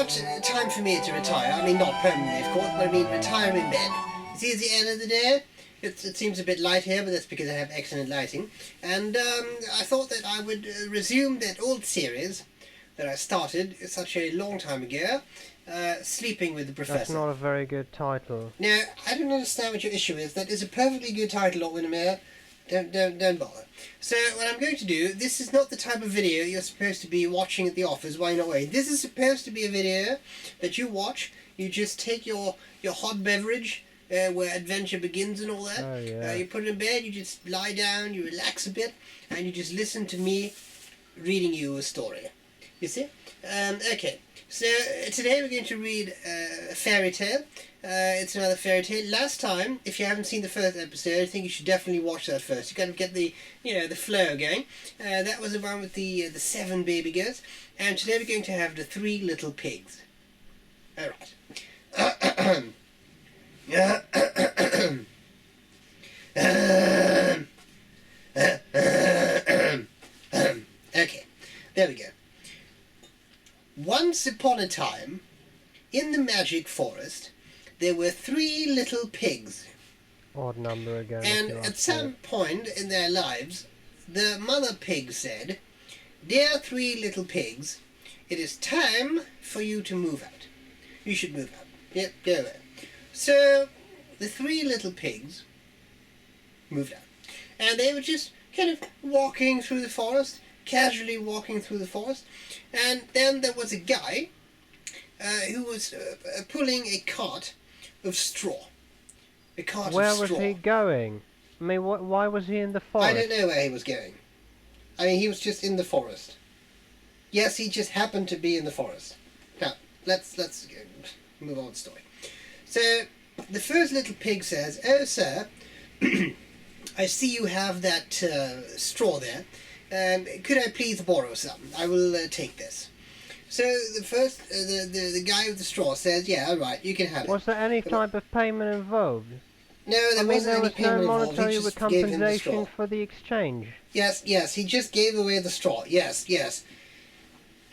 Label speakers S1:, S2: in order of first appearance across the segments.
S1: about time for me to retire. I mean, not permanently, of course, but I mean retire in bed. You see, it's the end of the day. It seems a bit light here, but that's because I have excellent lighting. And I thought that I would resume that old series that I started such a long time ago, Sleeping with the Professor.
S2: That's not a very good title.
S1: Now, I don't understand what your issue is. That is a perfectly good title, Lord Windermere. Don't bother. So, what I'm going to do, this is not the type of video you're supposed to be watching at the office while you're not away. This is supposed to be a video that you watch. You just take your hot beverage, where adventure begins and all that.
S2: Oh, yeah.
S1: You put it in bed, you just lie down, you relax a bit, and you just listen to me reading you a story. You see? Okay. So today we're going to read a fairy tale. It's another fairy tale. Last time, if you haven't seen the first episode, I think you should definitely watch that first. You got to get the flow going. That was the one with the 7 baby goats, and today we're going to have the 3 little pigs. All right. Okay, there we go. Once upon a time, in the magic forest, there were 3 little pigs.
S2: Odd number again.
S1: And at some point in their lives, the mother pig said, "Dear 3 little pigs, it is time for you to move out. You should move out. Yep, go away." So, the 3 little pigs moved out. And they were just kind of walking through the forest, casually walking through the forest, and then there was a guy who was pulling a cart of straw. A cart of straw.
S2: Where was he going? I mean, why was he in the forest?
S1: I don't know where he was going. I mean, he was just in the forest. Yes, he just happened to be in the forest. Now, let's move on to the story. So, the first little pig says, "Oh, sir, I see you have that straw there. Could I please borrow some? I will take this." So the first, the guy with the straw says, "Yeah, all right, you can have it."
S2: Was there any type of payment involved?
S1: No, there wasn't any payment
S2: no
S1: involved.
S2: monetary
S1: He just gave him the straw.
S2: compensation for the exchange.
S1: Yes, he just gave away the straw. Yes.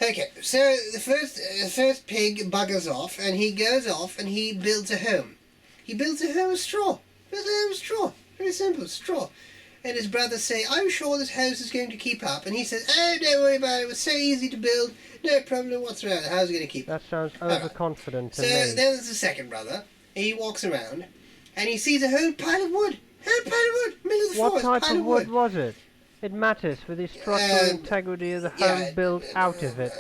S1: Okay, so the first pig buggers off, and he goes off and he builds a home. He builds a home of straw. Very simple, straw. And his brothers say, "I'm sure this house is going to keep up." And he says, "Oh, don't worry about it. It was so easy to build. No problem whatsoever. The house is going to keep up."
S2: That sounds overconfident to
S1: me. So
S2: me.
S1: then there's the second brother. And he walks around, and he sees a whole pile of wood. Middle of the forest.
S2: What type of wood was it? It matters for the structural integrity of the home built out of it.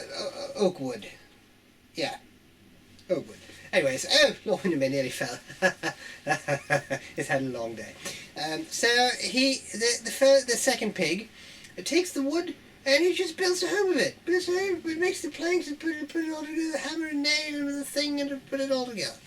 S1: Oak wood. Yeah. Oak wood. Anyways, Lord Windermere nearly fell. It's had a long day. So the second pig takes the wood and he just builds a home of it. He makes the planks and put it all together, hammer and nail and the thing, and put it all together.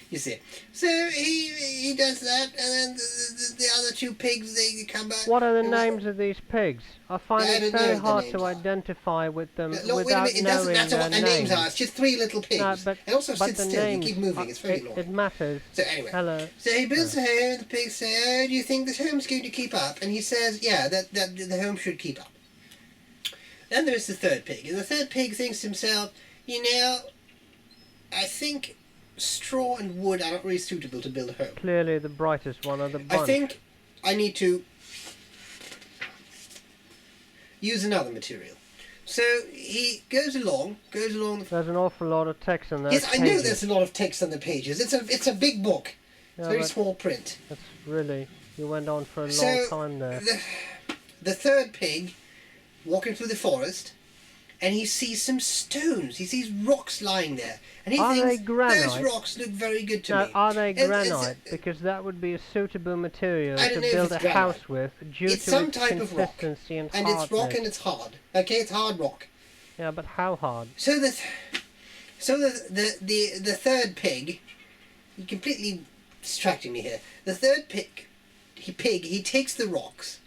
S1: You see. So he does that, and then the other 2 pigs, they come back.
S2: What are the names of these pigs? I find it very hard to identify with them without knowing their names.
S1: It doesn't matter what their names are. It's just 3 little pigs.
S2: No, but
S1: also sit
S2: the
S1: still.
S2: names,
S1: You keep moving. It's very long.
S2: It matters.
S1: So anyway.
S2: Hello.
S1: So he builds a home, and the pigs say, "Oh, do you think this home's going to keep up?" And he says, "Yeah, that the home should keep up." Then there's the third pig, and the third pig thinks to himself, I think straw and wood are not really suitable to build a home.
S2: Clearly the brightest one of the bunch.
S1: I think I need to use another material. So he goes along. There's
S2: an awful lot of text on those
S1: Yes, I
S2: pages.
S1: know there's a lot of text on the pages. It's a big book. It's very small print.
S2: That's really... You went on for a long time there.
S1: The third pig, walking through the forest, and he sees some stones. He sees rocks lying there. And he thinks, those rocks look very good to me.
S2: Are they granite? Because that would be a suitable material to build a house with due to its
S1: some type of rock.
S2: consistency and
S1: And
S2: hardness.
S1: it's rock and it's hard. Okay, it's hard rock.
S2: Yeah, but how hard?
S1: So the third pig, you're completely distracting me here. The third pig, he takes the rocks,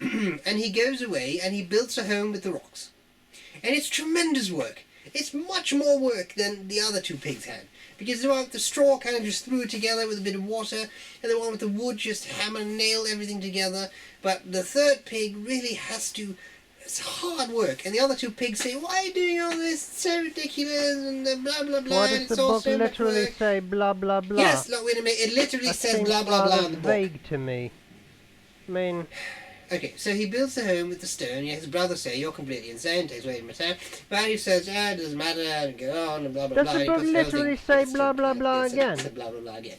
S1: and he goes away and he builds a home with the rocks. And it's tremendous work. It's much more work than the other 2 pigs had. Because the one with the straw kind of just threw it together with a bit of water, and the one with the wood just hammer and nail everything together. But the third pig really has to it's hard work. And the other two pigs say, why are you doing all this? It's so ridiculous and blah blah blah.
S2: Why
S1: And
S2: does
S1: it's
S2: the
S1: all
S2: book
S1: so much
S2: literally
S1: work.
S2: say blah blah blah?
S1: Yes, look, wait a minute. It literally
S2: That
S1: says
S2: seems
S1: blah blah blah
S2: rather
S1: in the book.
S2: vague to me. I mean,
S1: Okay, so he builds the home with the stone. His brothers say, you're completely insane, takes way too much time. But he says, it doesn't matter, and go on, and blah blah
S2: does
S1: blah.
S2: the
S1: He
S2: book
S1: puts the whole
S2: literally
S1: thing-
S2: say
S1: it's
S2: blah
S1: a-
S2: blah blah
S1: it's a-
S2: again?
S1: It's a blah blah blah again.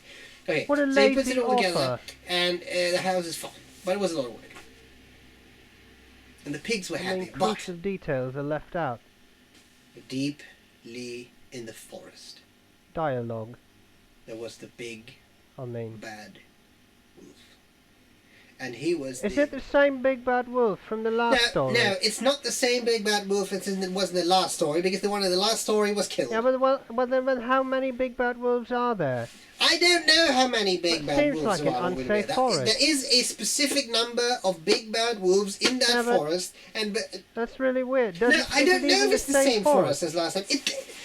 S1: Okay,
S2: What a
S1: so he puts
S2: lazy
S1: it all together,
S2: offer.
S1: and the house is fine. But it was a lot of work. And the pigs were
S2: I
S1: happy,
S2: mean,
S1: but
S2: crucial details are left out.
S1: deeply in the forest,
S2: Dialogue,
S1: there was the big
S2: I mean.
S1: bad wolf. And he was
S2: Is it the same big bad wolf from the last story?
S1: No, it's not the same big bad wolf as it was in the last story, because the one in the last story was killed.
S2: Yeah, but then how many big bad wolves are there?
S1: I don't know how many big bad
S2: seems
S1: wolves
S2: like
S1: there
S2: an
S1: are in Windermere.
S2: unsafe forest.
S1: There is a specific number of big bad wolves in that
S2: Yeah, but
S1: forest, and
S2: That's really weird.
S1: no, I don't know if it's the same forest as last time.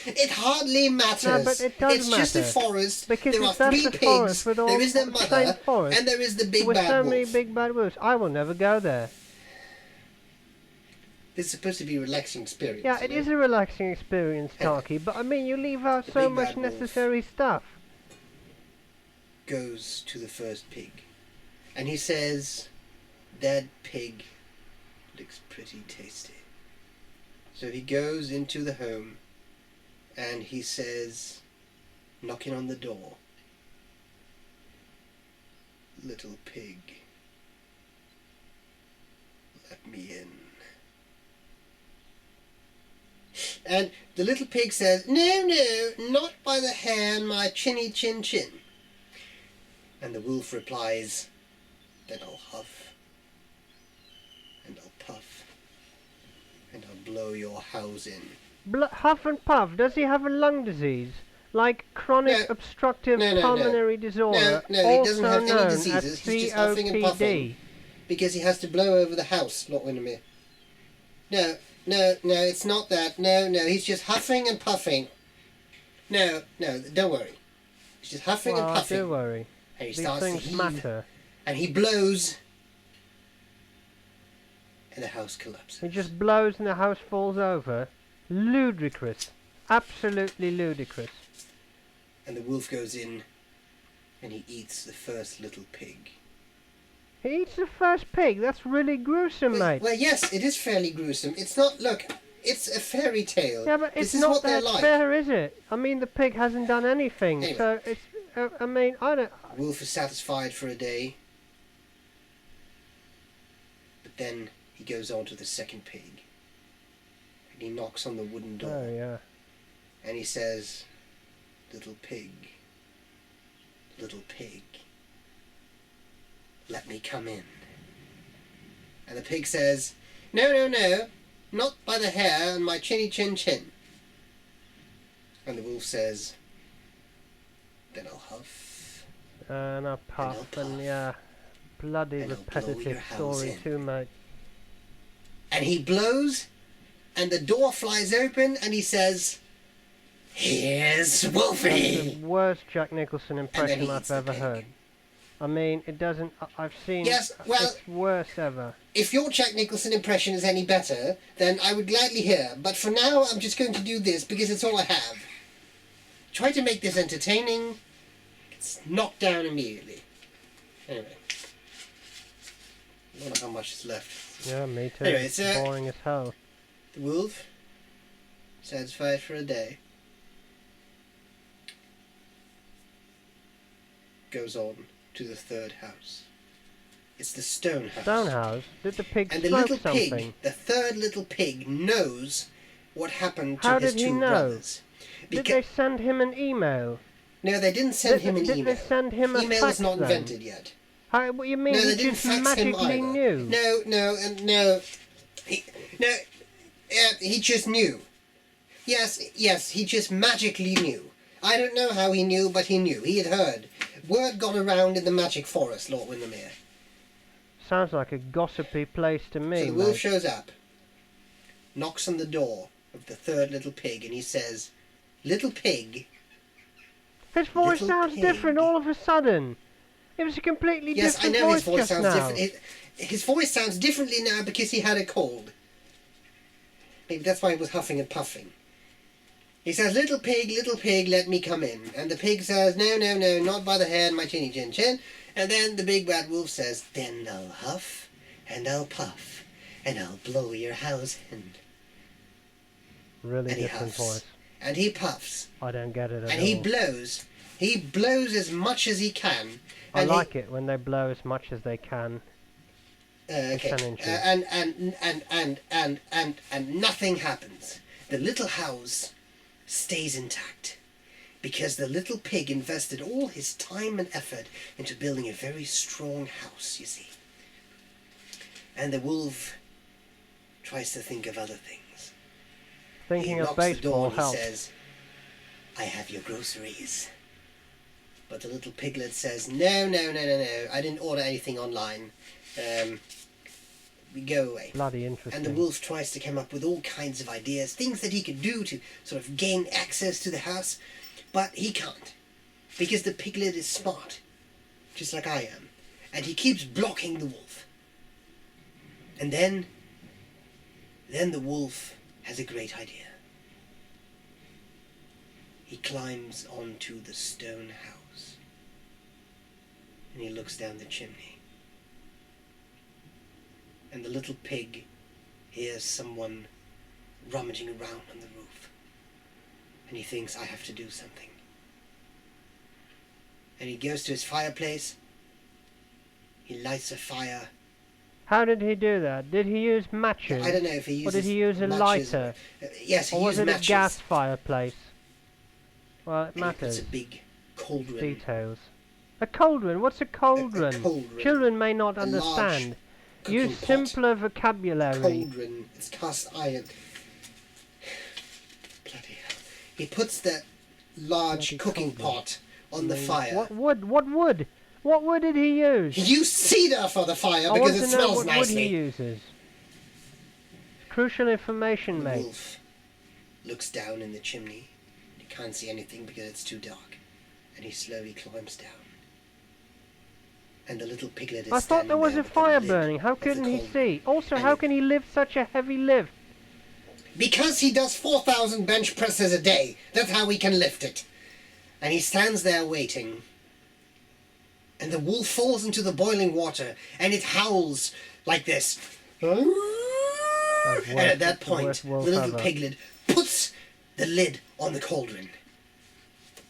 S1: It hardly matters.
S2: No, but it does
S1: it's just a
S2: matter.
S1: forest.
S2: Because
S1: there are
S2: if that's
S1: three
S2: the
S1: pigs.
S2: forest with all
S1: There is the
S2: the same
S1: mother,
S2: forest,
S1: and there is the big
S2: with
S1: bad
S2: so
S1: wolf.
S2: many big bad wolves, I will never go there.
S1: It's supposed to be a relaxing experience.
S2: Yeah, it is a relaxing experience, Tarky, but I mean, you leave out
S1: The
S2: so
S1: big
S2: much
S1: bad wolf.
S2: necessary stuff.
S1: Goes to the first pig, and he says, "That pig looks pretty tasty." So he goes into the home, and he says, knocking on the door, "Little pig, let me in." And the little pig says, "No, no, not by the hair on my chinny chin chin." And the wolf replies, "Then I'll huff, and I'll puff, and I'll blow your house in."
S2: Huff and puff, does he have a lung disease? Like chronic
S1: No.
S2: obstructive
S1: No.
S2: pulmonary disorder,
S1: No, he
S2: also
S1: doesn't have any
S2: known
S1: diseases,
S2: as
S1: he's just huffing and
S2: COPD.
S1: puffing. Because he has to blow over the house, Lord Windermere. No, it's not that. No, he's just huffing and puffing. No, don't worry. He's just huffing and
S2: Well,
S1: puffing.
S2: do worry.
S1: And he
S2: These
S1: starts to
S2: things
S1: heave,
S2: matter.
S1: and he blows, and the house collapses.
S2: He just blows and the house falls over. Ludicrous. Absolutely ludicrous.
S1: And the wolf goes in, and he eats the first little pig.
S2: He eats the first pig. That's really gruesome, mate.
S1: Well, yes, it is fairly gruesome. It's not, look, it's a fairy tale.
S2: Yeah, but
S1: this
S2: it's
S1: is
S2: not
S1: what they're
S2: that
S1: like.
S2: fair, is it? I mean, the pig hasn't done anything,
S1: Anyway.
S2: so it's. I mean, I don't.
S1: The wolf is satisfied for a day, but then he goes on to the second pig, and he knocks on the wooden door,
S2: Oh yeah.
S1: and he says, little pig, let me come in." And the pig says, no, not by the hair on my chinny chin chin." And the wolf says, "Then I'll huff,
S2: And a puff,
S1: puff,
S2: and yeah, bloody
S1: and I'll blow your
S2: repetitive
S1: house
S2: story
S1: in."
S2: too, mate.
S1: And he blows, and the door flies open, and he says, "Here's
S2: That's
S1: Wolfie."
S2: the worst Jack Nicholson impression
S1: he
S2: I've
S1: eats the
S2: ever
S1: pig.
S2: heard. I mean, it doesn't. I've seen.
S1: Yes, well-
S2: it's worst ever.
S1: If your Jack Nicholson impression is any better, then I would gladly hear. But for now, I'm just going to do this because it's all I have. Try to make this entertaining. It's knocked down immediately. Anyway. I don't know how much is left.
S2: Yeah, me too.
S1: Anyway, it's,
S2: boring as hell.
S1: The wolf, satisfied for a day, goes on to the third house. It's the stone house.
S2: Stonehouse. Did the pig
S1: And the
S2: smoke
S1: little
S2: something?
S1: pig, the third little pig, knows what happened to
S2: How
S1: his
S2: did he
S1: two
S2: know?
S1: brothers.
S2: Did they send him an email?
S1: No, they didn't send him an
S2: Did
S1: email.
S2: they send him a
S1: Email
S2: fax
S1: is not
S2: then?
S1: invented yet.
S2: How, what you mean?
S1: No, they
S2: He
S1: didn't
S2: just
S1: fax him
S2: magically
S1: either.
S2: knew.
S1: No. He just knew. Yes, he just magically knew. I don't know how he knew, but he knew. He had heard. Word got around in the magic forest, Lord Windermere.
S2: Sounds like a gossipy place to me,
S1: So the wolf
S2: mate.
S1: shows up, knocks on the door of the third little pig, and he says, "Little pig."
S2: His voice
S1: Little
S2: sounds
S1: pig.
S2: different all of a sudden. It was a completely
S1: Yes, I
S2: different
S1: know
S2: voice
S1: his voice
S2: just
S1: sounds
S2: now.
S1: different. His voice sounds differently now because he had a cold. Maybe that's why he was huffing and puffing. He says, little pig, let me come in. And the pig says, no, not by the hair, my chinny chin chin. And then the big bad wolf says, then I'll huff and I'll puff and I'll blow your house in.
S2: Really
S1: And he
S2: different
S1: huffs.
S2: voice.
S1: And he puffs.
S2: I don't get it at all.
S1: And he blows. He blows as much as he can.
S2: I
S1: And
S2: like it when they blow as much as they can.
S1: Okay. And nothing happens. The little house stays intact because the little pig invested all his time and effort into building a very strong house, you see. And the wolf tries to think of other things.
S2: Thinking
S1: He
S2: of
S1: knocks the door
S2: baseball
S1: and
S2: helps.
S1: he says, I have your groceries. But the little piglet says, no, I didn't order anything online. Go away.
S2: Bloody interesting.
S1: And the wolf tries to come up with all kinds of ideas, things that he could do to sort of gain access to the house, but he can't, because the piglet is smart, just like I am, and he keeps blocking the wolf. And then the wolf has a great idea. He climbs onto the stone house, and he looks down the chimney. And the little pig hears someone rummaging around on the roof. And he thinks, I have to do something. And he goes to his fireplace. He lights a fire.
S2: How did he do that? Did he use matches?
S1: I don't know if he uses
S2: Or did he use a
S1: matches.
S2: lighter?
S1: Yes, he
S2: Or was
S1: used
S2: it
S1: matches.
S2: a gas fireplace? Well, it
S1: And he puts
S2: matters.
S1: a big cauldron.
S2: Details. A cauldron? What's a cauldron?
S1: A cauldron.
S2: Children may not
S1: A
S2: understand.
S1: large
S2: Use
S1: cooking pot.
S2: simpler
S1: A
S2: vocabulary.
S1: cauldron. It's cast iron. Bloody hell. He puts the large
S2: Bloody
S1: cooking
S2: cauldron.
S1: pot on the fire.
S2: What wood? What wood? What wood did he use?
S1: He used cedar for the fire
S2: I
S1: because
S2: want
S1: it
S2: to know
S1: smells
S2: what wood he
S1: nicely.
S2: uses. Crucial information,
S1: The
S2: mate.
S1: wolf looks down in the chimney. He can't see anything because it's too dark. And he slowly climbs down. And the little piglet is
S2: I thought there was a
S1: with the
S2: fire
S1: lid
S2: burning. How
S1: of the
S2: couldn't he
S1: cauldron.
S2: see? Also,
S1: And
S2: how
S1: he-
S2: can he lift such a heavy lift?
S1: Because he does 4,000 bench presses a day. That's how he can lift it. And he stands there waiting. And the wolf falls into the boiling water. And it howls like this. And at that point, the little piglet puts the lid on the cauldron.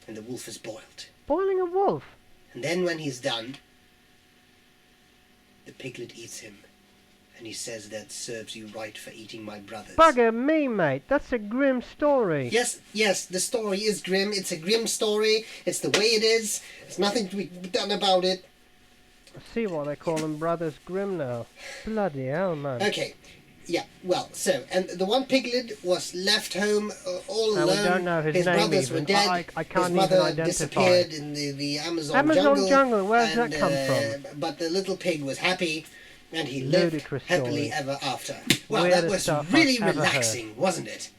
S1: And the wolf is boiled.
S2: Boiling a wolf?
S1: And then when he's done, the piglet eats him. And he says that serves you right for eating my brothers.
S2: Bugger me, mate. That's a grim story.
S1: Yes, the story is grim. It's a grim story. It's the way it is. There's nothing to be done about it.
S2: I see why they call them Brothers Grimm now. Bloody hell, man.
S1: Okay. Yeah, well, so, and the one piglet was left home all
S2: Now, we
S1: alone.
S2: don't know his name
S1: brothers
S2: even.
S1: were dead.
S2: I can't
S1: his
S2: even
S1: mother
S2: identify.
S1: disappeared in the Amazon
S2: jungle, where's that come
S1: from? But the little pig was happy, and he lived
S2: Ludicrous
S1: happily
S2: story.
S1: ever after. Well, that
S2: Weirdest
S1: was
S2: stuff
S1: really
S2: I've ever
S1: relaxing, wasn't it?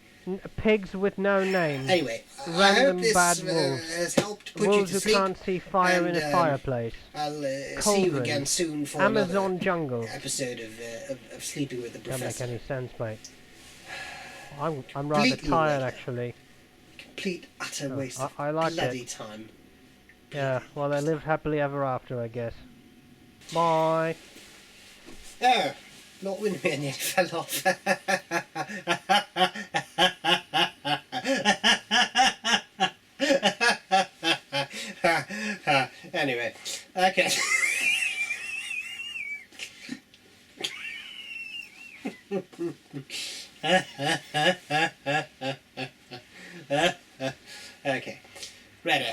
S2: Pigs with no names.
S1: Anyway, I
S2: Random
S1: hope this
S2: bad wolves.
S1: has helped put
S2: Wolves
S1: you
S2: who
S1: to sleep.
S2: can't see fire in
S1: and,
S2: a fireplace.
S1: I'll see you
S2: Cauldrons.
S1: again soon for
S2: Amazon
S1: another
S2: jungle.
S1: episode of Sleeping with the
S2: Doesn't make
S1: Professor.
S2: any sense, mate. I'm rather
S1: Completely
S2: tired,
S1: right.
S2: actually.
S1: Complete, utter
S2: Oh,
S1: waste of
S2: I like
S1: bloody
S2: it.
S1: time.
S2: Yeah, well, they lived happily ever after, I guess. Bye.
S1: Oh, Lord Windermere nearly fell off. Anyway, okay. Okay, ready.